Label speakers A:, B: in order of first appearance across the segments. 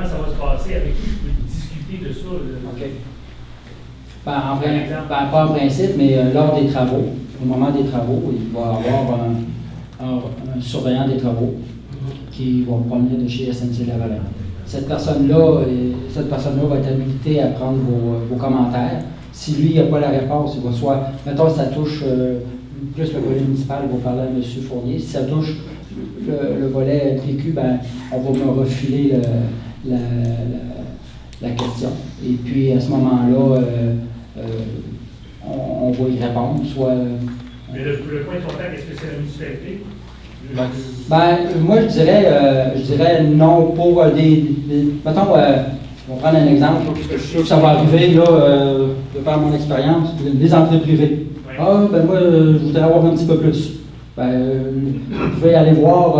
A: comment ça va se passer, avec qui je peux discuter de ça.
B: OK. Pas en principe, mais lors des travaux, au moment des travaux, il va y avoir un surveillant des travaux qui va promener de chez SNC-Lavalin. Cette personne-là va être habilitée à prendre vos commentaires. Si lui, il n'a pas la réponse, il va soit, mettons, ça touche plus le volet municipal, il va parler à M. Fournier. Si ça touche le volet PQ, ben, on va me refiler la question. Et puis, à ce moment-là, on va y répondre, soit...
A: Mais le point de contact, est-ce que c'est la municipalité?
B: Moi, je dirais non pour mettons, on va prendre un exemple, parce que je suis sûr que ça va arriver, là, de par mon expérience, les entrées privées.
A: Oui.
B: Moi, je voudrais avoir un petit peu plus. Vous pouvez aller voir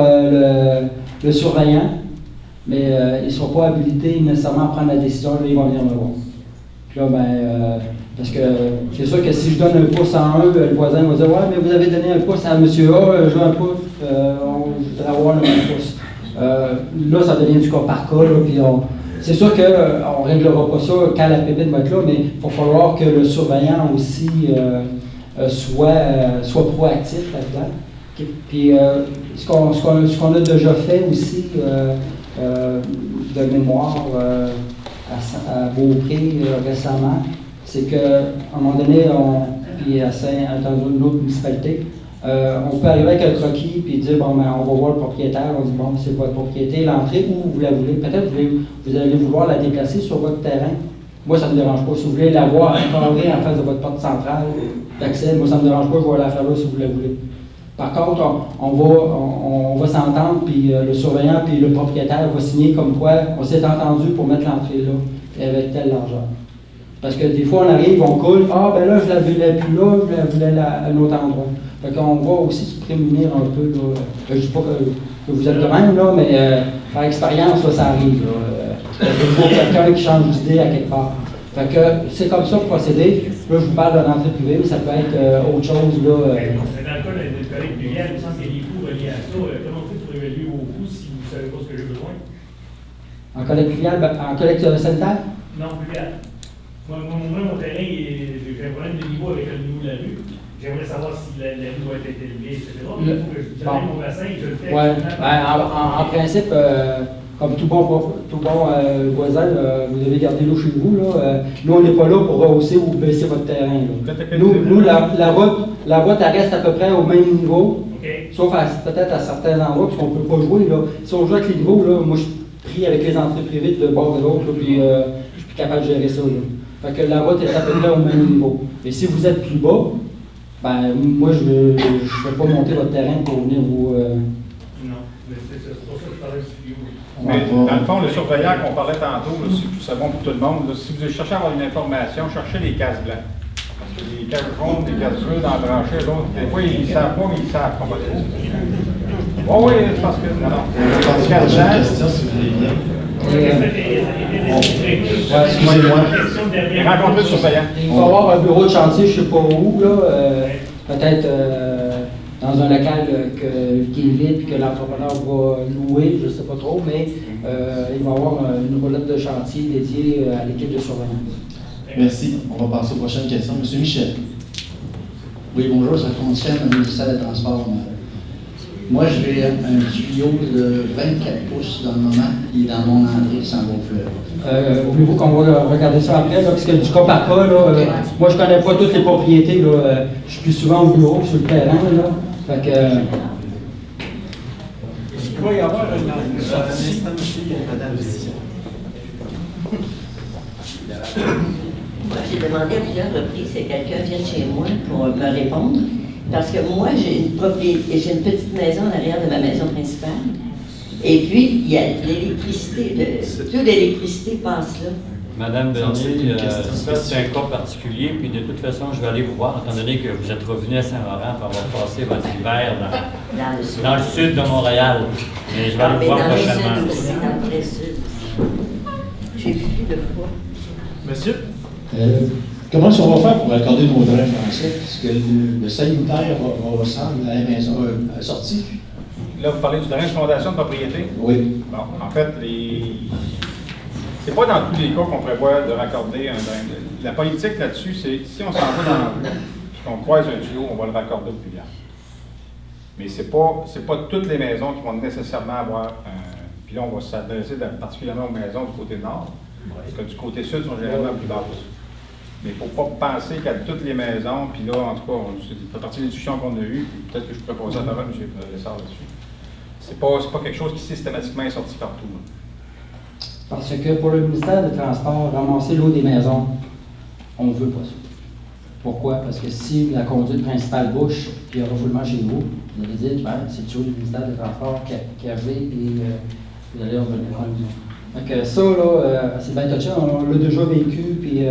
B: le surveillant, mais ils ne sont pas habilités nécessairement à prendre la décision, là, ils vont venir me voir. Puis là, parce que c'est sûr que si je donne un pouce à un, le voisin va dire « Ouais, mais vous avez donné un pouce à M. A, je veux un pouce, je voudrais avoir le même pouce. » Là, ça devient du cas par cas, là, puis c'est sûr qu'on ne réglera pas ça quand la pépite va être là, mais il va falloir que le surveillant aussi soit proactif là-dedans. Puis ce qu'on a déjà fait aussi de mémoire à Beaupré récemment, c'est qu'à un moment donné, puis dans une autre municipalité, on peut arriver avec un croquis puis dire bon, ben, on va voir le propriétaire, on dit bon, c'est votre propriété, l'entrée, où vous la voulez. Peut-être vous allez vouloir la déplacer sur votre terrain. Moi, ça ne me dérange pas. Si vous voulez la voir encadrée en face de votre porte centrale d'accès, moi, ça ne me dérange pas, je vais la faire là si vous la voulez. Par contre, on va s'entendre, puis le surveillant puis le propriétaire va signer comme quoi on s'est entendu pour mettre l'entrée là, avec telle largeur. Parce que des fois, on arrive, on coule, ben là, je la voulais plus là, je la voulais à un autre endroit. Fait qu'on va aussi se prémunir un peu, là. Je ne dis pas que vous êtes de même, là, mais par expérience, là, ça arrive. Il faut quelqu'un qui change d'idée à quelque part. Fait que c'est comme ça pour procéder. Là, je vous parle d'un entrée privée, mais ça peut être autre chose, là.
A: Dans le cas de collègue fluvial, il me semble qu'il y a des coûts reliés à ça. Comment on fait pour évaluer vos coûts si vous ne savez pas ce que j'ai besoin?
B: En collecte fluviale, en collecte sanitaire?
A: Non, fluvial. Moi, mon terrain, j'ai un problème de niveau avec le niveau de la rue. J'aimerais savoir si la rue doit être élevée, etc. Il faut que je donne mon bassin et je le fais.
B: En principe, comme tout bon voisin, vous devez garder l'eau chez vous. Nous, on n'est pas là pour rehausser ou baisser votre terrain. Nous la route, elle reste à peu près au même niveau,
A: okay.
B: Sauf peut-être à certains endroits, parce qu'on ne peut pas jouer. Là. Si on joue avec les niveaux, là, moi, je suis pris avec les entrées privées de bord et d'autre, puis je suis plus capable de gérer ça. Là. Fait que la route est à peu près au même niveau. Et si vous êtes plus bas, moi, je ne vais pas monter votre terrain pour venir vous...
A: Non, mais c'est pour ça que je parlais du studio.
C: Mais dans le fond, le surveillant qu'on parlait tantôt, c'est bon pour tout le monde. Là, si vous cherchez à avoir une information, cherchez les cases blancs. Parce que les cases jaunes, les cases bleues dans le tranché, des fois, ils ne savent pas, mais ils savent qu'on va le trouver. Oh, oui, c'est parce que... Non. Les cases blancs...
B: Excusez-moi.
C: Rencontrer le surveillant.
B: Il va y avoir un bureau de chantier, je ne sais pas où, là, peut-être dans un local qui est vide et que l'entrepreneur va louer, je ne sais pas trop, mais il va y avoir une roulette de chantier dédiée à l'équipe de surveillance.
D: Merci. On va passer aux prochaines questions. Monsieur Michel. Oui, bonjour, ça concerne le ministère des Transports. Moi, j'ai un tuyau de 24 pouces dans le moment, qui est dans mon entrée qui s'en va au fleuve.
B: Voulez-vous qu'on va regarder ça après, là, parce que du cas par cas, là, moi je ne connais pas toutes les propriétés, là, je suis plus souvent au bureau, sur le terrain, là, fait que...
E: Il va y avoir une sortie.
F: Moi, j'ai demandé à plusieurs reprises que quelqu'un vienne chez moi pour me répondre. Parce que moi, j'ai une petite maison en arrière de ma maison principale. Et puis, il y a l'électricité, toute l'électricité passe là.
G: Madame Bernier, c'est un cas particulier, puis de toute façon, je vais aller vous voir, étant donné que vous êtes revenu à Saint-Laurent pour avoir passé votre hiver dans le sud de Montréal. Mais je vais aller vous voir prochainement.
F: Dans le sud aussi, dans le très sud. J'ai vu plus de fois.
E: Monsieur?
D: Comment est-ce qu'on va faire pour accorder nos drains français? Parce que le sanitaire va ressembler à la maison sortie.
C: Là, vous parlez du drain de fondation de propriété?
D: Oui.
C: Bon, en fait, C'est pas dans tous les cas qu'on prévoit de raccorder un drain. La politique là-dessus, c'est si on s'en va dans la rue, puis qu'on croise un tuyau, on va le raccorder au plus vite. Mais c'est pas toutes les maisons qui vont nécessairement avoir un. Puis là, on va s'adresser particulièrement aux maisons du côté nord, parce que du côté sud, sont généralement plus basses. Mais il ne faut pas penser qu'à toutes les maisons, puis là, en tout cas, c'est fait partie des discussions qu'on a eues, puis peut-être que je pourrais poser à parole, M. Lessard, là-dessus. C'est pas quelque chose qui systématiquement est sorti partout. Là.
B: Parce que pour le ministère des Transports, ramasser l'eau des maisons, on ne veut pas ça. Pourquoi? Parce que si la conduite principale bouche, puis il y a refoulement chez vous, vous allez dire, ben, c'est toujours le ministère des Transports qui a joué et vous allez revenir en nous. Donc ça, là, c'est bien touché, on l'a déjà vécu, puis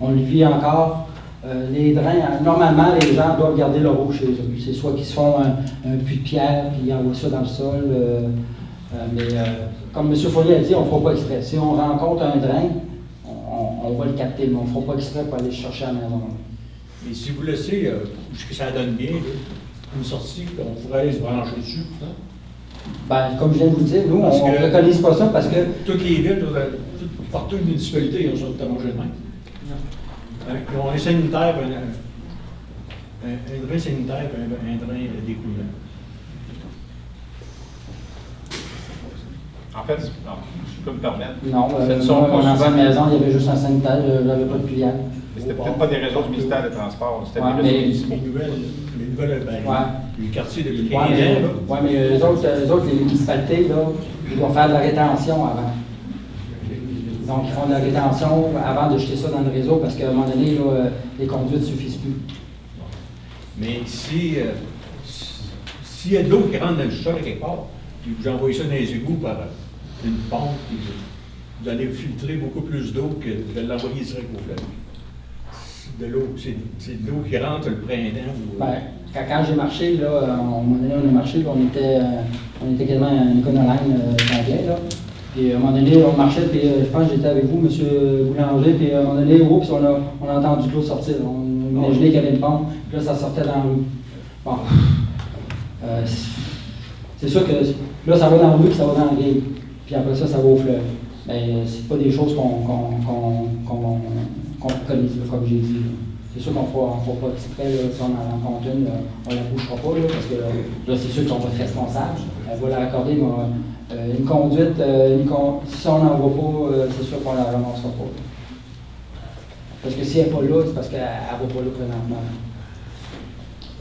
B: on le vit encore. Les drains, normalement, les gens doivent garder leur eau chez eux. C'est soit qu'ils se font un puits de pierre, puis ils envoient ça dans le sol. Mais comme M. Fournier a dit, on ne fera pas exprès. Si on rencontre un drain, on va le capter, mais on ne fera pas exprès pour aller le chercher à la maison.
E: Et si vous laissez, que ça donne bien, là, une sortie, on pourrait aller se brancher dessus. Hein?
B: Ben, comme je viens de vous dire, nous, on ne préconise pas ça parce que...
E: Toutes les villes, partout les municipalités, ils ont ça de manger de même. Ils ont un sanitaire, un drain sanitaire, un drain d'écoulement.
C: En fait, non, je peux me permettre.
B: Non, moi, mon ancienne maison, il y avait juste un sanitaire, je n'avais pas de pluviale.
C: Mais c'était peut-être pas des réseaux du ministère des Transports, c'était
B: Ouais,
C: des réseaux municipaux.
E: Les nouvelles, les quartiers de
B: Oui, mais les autres, les municipalités, là, ils doivent faire de la rétention avant. Donc, ils font de la rétention avant de jeter ça dans le réseau parce qu'à un moment donné, là, les conduites ne suffisent plus.
E: Mais s'il y a de l'eau qui rentre dans le sol quelque part, puis vous envoyez ça dans les égouts par une pompe, puis vous allez filtrer beaucoup plus d'eau que de l'envoyer direct au fleuve. De l'eau, c'est de l'eau qui rentre le printemps.
B: Ben, quand j'ai marché, là, à un moment donné, on a marché, on était quasiment à une éconoline complet, là. Puis à un moment donné, on marchait, puis je pense que j'étais avec vous, M. Boulanger, puis à un moment donné, oups, on a entendu de l'eau sortir. On imaginait qu'il y avait une pompe, puis là, ça sortait dans la rue. Bon. C'est sûr que là, ça va dans la rue, puis ça va dans la grille. Puis après ça, ça va au fleuve. Mais c'est pas des choses qu'on préconise, comme j'ai dit. C'est sûr qu'on ne fera pas exprès, là, si on en rencontre une, on ne la bouchera pas, là, parce que là, c'est sûr qu'on va être responsable. Elle va la raccorder, mais une conduite, si on n'en voit pas, c'est sûr qu'on ne la ramassera pas. Parce que si elle n'est pas là, c'est parce qu'elle ne va pas là présentement.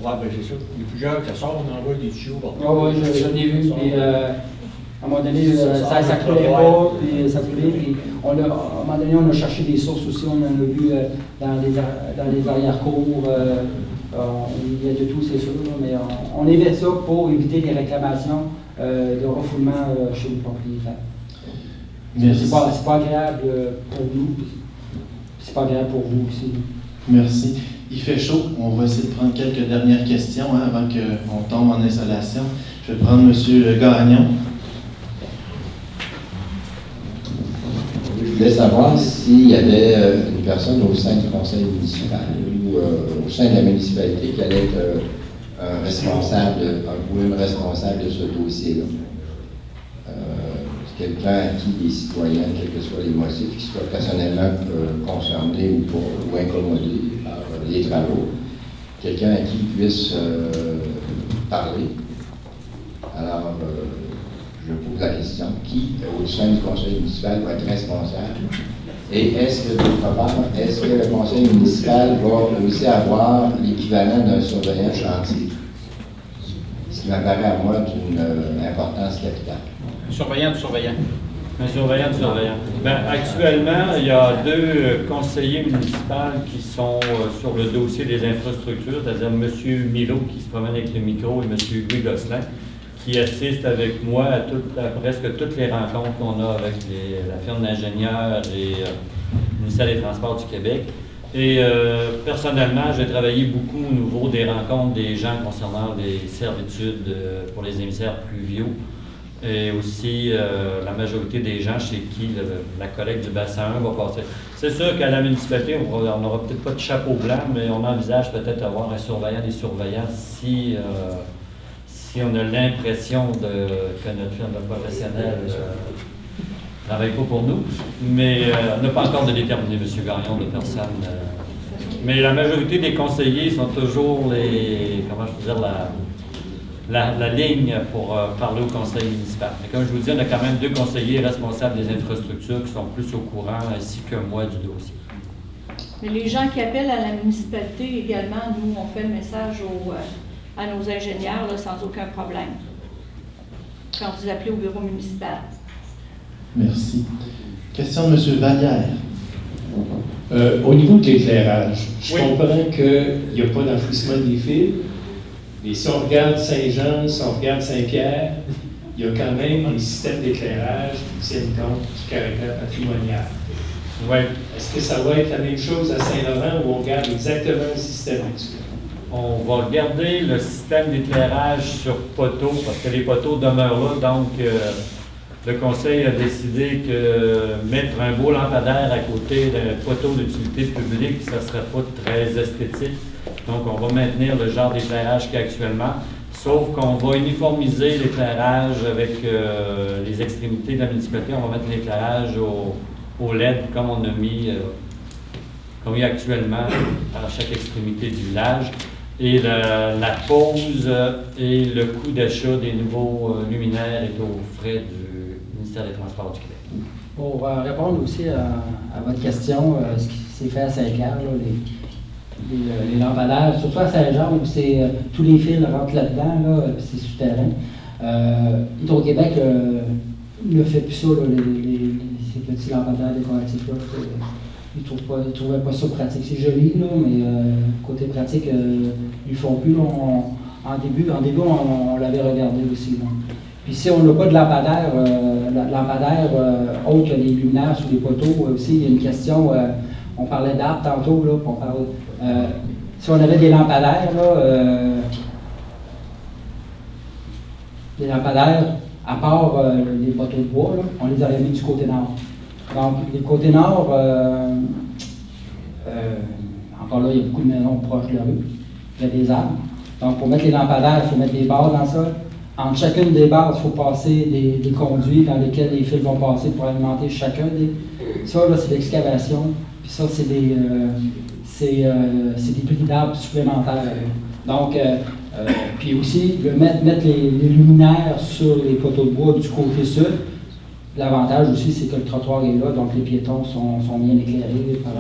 E: Oui, bien c'est ça. Il y a plusieurs qui sortent, on envoie des tuyaux partout.
B: Oui, je l'ai vu. Puis, à un moment donné, ça ne coulait pas, puis ça coulait. Puis à un moment donné, on a cherché des sources aussi. On en a vu dans les arrière-cours. Il y a de tout, c'est sûr. Mais on évite ça pour éviter les réclamations de refoulement chez les propriétaires. C'est pas agréable pour nous. C'est pas agréable pour vous aussi.
D: Merci. Il fait chaud. On va essayer de prendre quelques dernières questions avant qu'on tombe en installation. Je vais prendre M. Gagnon.
H: Je voulais savoir s'il y avait une personne au sein du conseil municipal ou au sein de la municipalité qui allait être un responsable ou une responsable de ce dossier-là. Quelqu'un à qui les citoyens, quels que soient les motifs, qui soient personnellement concernés ou incommodés par les travaux, quelqu'un à qui puisse parler. Alors, je pose la question, qui, au sein du conseil municipal, va être responsable? Et est-ce que, d'autre part, est-ce que le conseil municipal va aussi avoir l'équivalent d'un surveillant chantier? Ce qui m'apparaît à moi d'une importance capitale.
C: Surveillant du surveillant.
G: Un surveillant du surveillant. Ben, actuellement, il y a 2 conseillers municipaux qui sont sur le dossier des infrastructures, c'est-à-dire M. Milo qui se promène avec le micro et M. Louis Gosselin, qui assiste avec moi à presque toutes les rencontres qu'on a avec la firme d'ingénieurs et le ministère des Transports du Québec. Et personnellement, j'ai travaillé beaucoup au niveau des rencontres des gens concernant les servitudes pour les émissaires pluviaux. Et aussi la majorité des gens chez qui la collecte du bassin 1 va passer. C'est sûr qu'à la municipalité, on n'aura peut-être pas de chapeau blanc, mais on envisage peut-être avoir un surveillant des surveillants si on a l'impression que notre firme de professionnels travaille pas pour nous, mais on n'a pas encore de déterminer, M. Gagnon, de personne. Mais la majorité des conseillers sont toujours comment je peux dire, la ligne pour parler au conseil municipal. Mais comme je vous dis, on a quand même 2 conseillers responsables des infrastructures qui sont plus au courant, ainsi que moi, du dossier.
I: Mais les gens qui appellent à la municipalité également, nous, on fait le message à nos ingénieurs là, sans aucun problème. Quand vous appelez au bureau municipal.
J: Merci. Question de M. Vallière.
K: Au niveau de l'éclairage, je
C: Oui.
K: comprends qu'il n'y a pas d'enfouissement des fils, mais si on regarde Saint-Jean, si on regarde Saint-Pierre, il y a quand même des systèmes d'éclairage qui tiennent compte du caractère patrimonial.
G: Oui.
K: Est-ce que ça va être la même chose à Saint-Laurent où on garde exactement le système actuel?
G: On va regarder le système d'éclairage sur poteaux, parce que les poteaux demeurent là, donc le conseil a décidé que mettre un beau lampadaire à côté d'un poteau d'utilité publique, ça ne serait pas très esthétique. Donc, on va maintenir le genre d'éclairage qu'il y a actuellement, sauf qu'on va uniformiser l'éclairage avec les extrémités de la municipalité. On va mettre l'éclairage au LED, comme on a mis, comme il y a actuellement à chaque extrémité du village. Et la pose et le coût d'achat des nouveaux luminaires est aux frais du ministère des Transports du Québec.
B: Pour répondre aussi à votre question, ce qui s'est fait à Saint-Pierre, les lampadaires, surtout à Saint-Jean, où tous les fils rentrent là-dedans, là, c'est souterrain. Hydro-Québec ne fait plus ça, là, ces petits lampadaires décoratifs-là. Ils ne trouvaient pas ça pratique. C'est joli, là, mais côté pratique, ils ne font plus. Là, en début, on l'avait regardé aussi. Là. Puis si on n'a pas de lampadaire, autre que les luminaires sous les poteaux, aussi, il y a une question, on parlait d'arbres tantôt, là, on parlait, si on avait des lampadaires, là, à part les poteaux de bois, là, on les aurait mis du côté nord. Donc, les côtés nord, encore là, il y a beaucoup de maisons proches de la rue, il y a des arbres. Donc, pour mettre les lampadaires, il faut mettre des barres dans ça. Entre chacune des barres, il faut passer des conduits dans lesquels les fils vont passer pour alimenter chacun des. Ça, là, c'est l'excavation. Puis ça, c'est des prix d'arbres supplémentaires. Donc, puis aussi, mettre les luminaires sur les poteaux de bois du côté sud. L'avantage aussi, c'est que le trottoir est là, donc les piétons sont bien éclairés par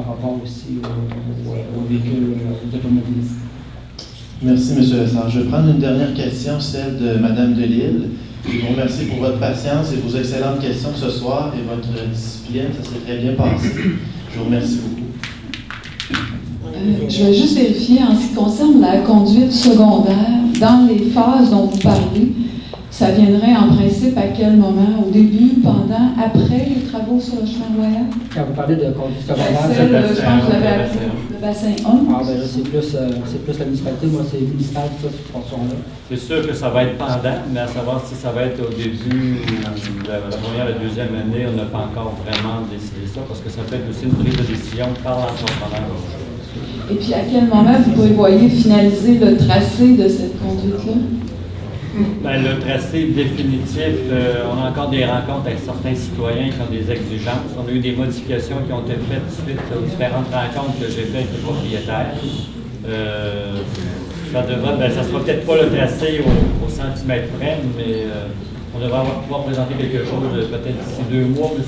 B: rapport aussi aux véhicules, aux automobilistes.
J: Merci, M. Lessard. Je vais prendre une dernière question, celle de Mme Delille. Je vous remercie pour votre patience et vos excellentes questions ce soir et votre discipline. Ça s'est très bien passé. Je vous remercie beaucoup.
L: Je vais juste vérifier en ce qui concerne la conduite secondaire, dans les phases dont vous parlez, ça viendrait en principe à quel moment? Au début, pendant, après les travaux sur le chemin royal?
B: Quand vous parlez de conduite secondaire,
L: je pense que vous avez appelé le bassin 1.
B: Ah, ben là, c'est plus la municipalité. Moi, c'est municipal, ça, cette portion-là.
G: C'est sûr que ça va être pendant, mais à savoir si ça va être au début, la première et la deuxième année, on n'a pas encore vraiment décidé ça, parce que ça peut être aussi une prise de décision par l'entrepreneur.
L: Et puis, à quel moment vous prévoyez finaliser le tracé de cette conduite-là?
G: Ben, le tracé définitif, on a encore des rencontres avec certains citoyens qui ont des exigences. On a eu des modifications qui ont été faites suite aux différentes rencontres que j'ai faites avec le propriétaire. Ça sera peut-être pas le tracé au centimètre près, mais on devrait pouvoir présenter quelque chose peut-être d'ici 2 mois, M.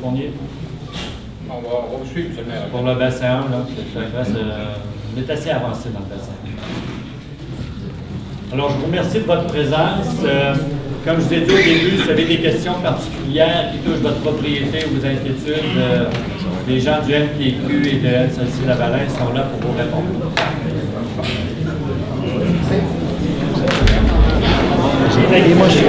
G: Fournier.
C: On va suivre, M. le maire.
G: Pour le bassin 1, là, on est assez avancé dans le bassin. Alors, je vous remercie de votre présence. Comme je vous ai dit au début, si vous avez des questions particulières qui touchent votre propriété ou vos inquiétudes, les gens du MPQ et de SLC-Lavalin sont là pour vous répondre.
A: Moi, je suis